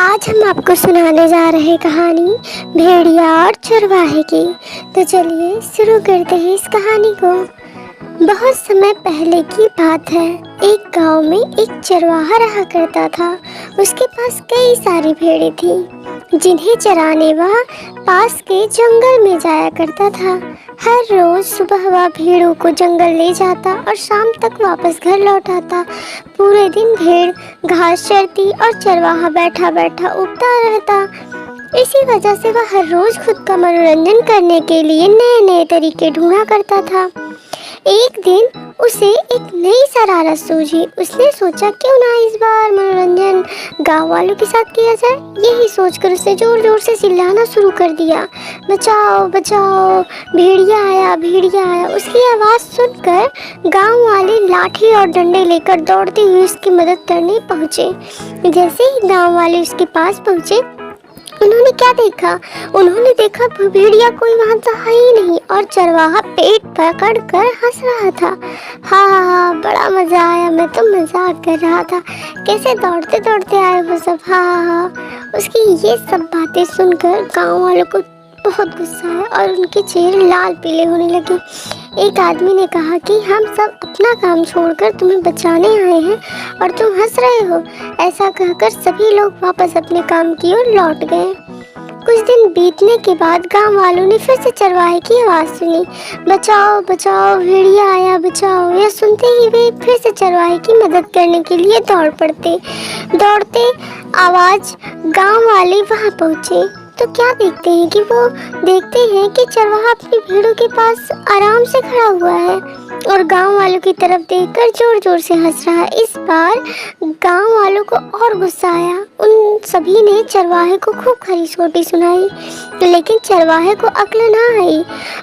आज हम आपको सुनाने जा रहे कहानी भेड़िया और चरवाहे की। तो चलिए शुरू करते हैं इस कहानी को। बहुत समय पहले की बात है। एक गांव में एक चरवाहा रहा करता था। उसके पास कई सारी भेड़ें थी जिन्हें चराने वह पास के जंगल में जाया करता था। हर रोज सुबह वह भेड़ों को जंगल ले जाता और शाम तक वापस घर लौट आता। पूरे दिन भेड़ घास चरती और चरवाहा बैठा बैठा उगता रहता। इसी वजह से वह हर रोज खुद का मनोरंजन करने के लिए नए नए तरीके ढूंढा करता था। एक दिन उसे एक नई शरारत सूझी। उसने सोचा क्यों ना इस बार मनोरंजन गांव वालों के साथ किया जाए। यही सोचकर उसने जोर जोर से चिल्लाना शुरू कर दिया, बचाओ बचाओ, भेड़िया आया भेड़िया आया। उसकी आवाज़ सुनकर गांव वाले लाठी और डंडे लेकर दौड़ते हुए उसकी मदद करने पहुंचे। जैसे ही गांव वाले उसके पास पहुंचे उन्होंने क्या देखा? उन्होंने देखा भेड़िया कोई वहां था ही नहीं और चरवाहा पेट पकड़ कर हंस रहा था। हाँ, बड़ा मजा आया, मैं तो मजाक कर रहा था। कैसे दौड़ते दौड़ते आए हो सब। हाँ। उसकी ये सब बातें सुनकर गांव वालों को बहुत गुस्सा आया और उनके चेहरे लाल पीले होने लगे। एक आदमी ने कहा कि हम सब अपना काम छोड़कर तुम्हें बचाने आए हैं और तुम हंस रहे हो। ऐसा कहकर सभी लोग वापस अपने काम की ओर लौट गए। कुछ दिन बीतने के बाद गांव वालों ने फिर से चरवाहे की आवाज़ सुनी, बचाओ बचाओ, भेड़िया आया बचाओ। यह सुनते ही वे फिर से चरवाहे की मदद करने के लिए दौड़ पड़ते। दौड़ते आवाज़ गांव वाले वहां पहुंचे तो क्या देखते हैं कि चरवाहा अपनी भेड़ों के पास आराम से खड़ा हुआ है और गांव वालों की तरफ देखकर जोर जोर से हंस रहा है। इस बार गांव वालों को और गुस्सा आया। उन सभी ने चरवाहे को खूब खरी खोटी सुनाई, लेकिन चरवाहे को अक्ल ना आई।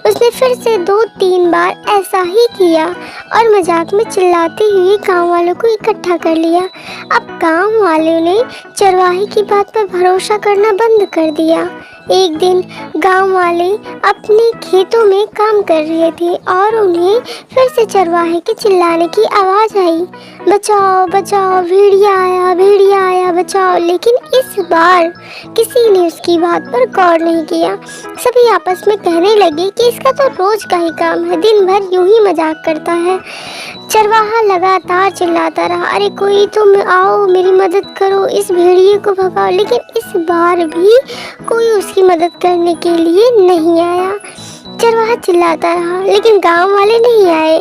उसने फिर से 2-3 बार ऐसा ही किया और मजाक में चिल्लाते हुए गांव वालों को इकट्ठा कर लिया। अब गांव वालों ने चरवाहे की बात पर भरोसा करना बंद कर दिया। एक दिन गांव वाले अपने खेतों में काम कर रहे थे और उन्हें फिर से चरवाहे के चिल्लाने की आवाज़ आई, बचाओ बचाओ, भेड़िया आया बचाओ। लेकिन इस बार किसी ने उसकी बात पर गौर नहीं किया। सभी आपस में कहने लगे कि इसका तो रोज का ही काम है, दिन भर यूं ही मजाक करता है। चरवाहा लगातार चिल्लाता रहा, अरे कोई तुम आओ, मेरी मदद करो, इस भेड़िए को भगाओ। लेकिन इस बार भी कोई उसकी मदद करने के लिए नहीं आया। चरवाहा चिल्लाता रहा लेकिन गांव वाले नहीं आए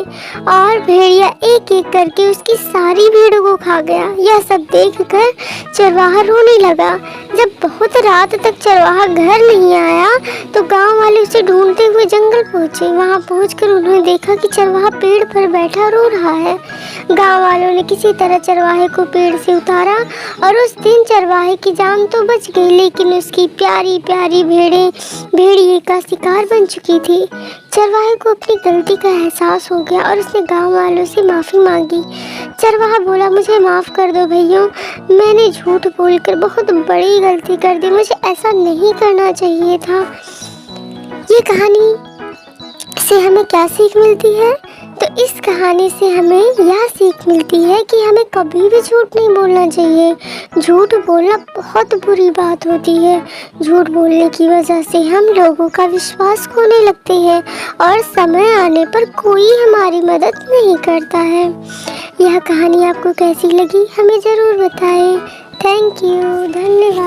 और भेड़िया एक एक करके उसकी सारी भेड़ों को खा गया। यह सब देखकर चरवाहा रोने लगा। जब बहुत रात तक चरवाहा घर नहीं आया तो गांव वाले उसे ढूंढते हुए जंगल पहुंचे। वहां पहुंचकर उन्होंने देखा कि चरवाहा पेड़ पर बैठा रो रहा है। गांव वालों ने किसी तरह चरवाहे को पेड़ से उतारा और उस दिन चरवाहे की जान तो बच गई, लेकिन उसकी प्यारी प्यारी भेड़ें भेड़िए का शिकार बन चुकी थी। चरवाहे को अपनी गलती का एहसास हो गया और उसने गांव वालों से माफ़ी मांगी। चरवाहा बोला, मुझे माफ़ कर दो भैयों, मैंने झूठ बोलकर बहुत बड़ी गलती कर दी, मुझे ऐसा नहीं करना चाहिए था। ये कहानी से हमें क्या सीख मिलती है? तो इस कहानी से हमें यह सीख मिलती है कि हमें कभी भी झूठ नहीं बोलना चाहिए। झूठ बोलना बहुत बुरी बात होती है। झूठ बोलने की वजह से हम लोगों का विश्वास खोने लगते हैं और समय आने पर कोई हमारी मदद नहीं करता है। यह कहानी आपको कैसी लगी हमें ज़रूर बताएं। थैंक यू, धन्यवाद।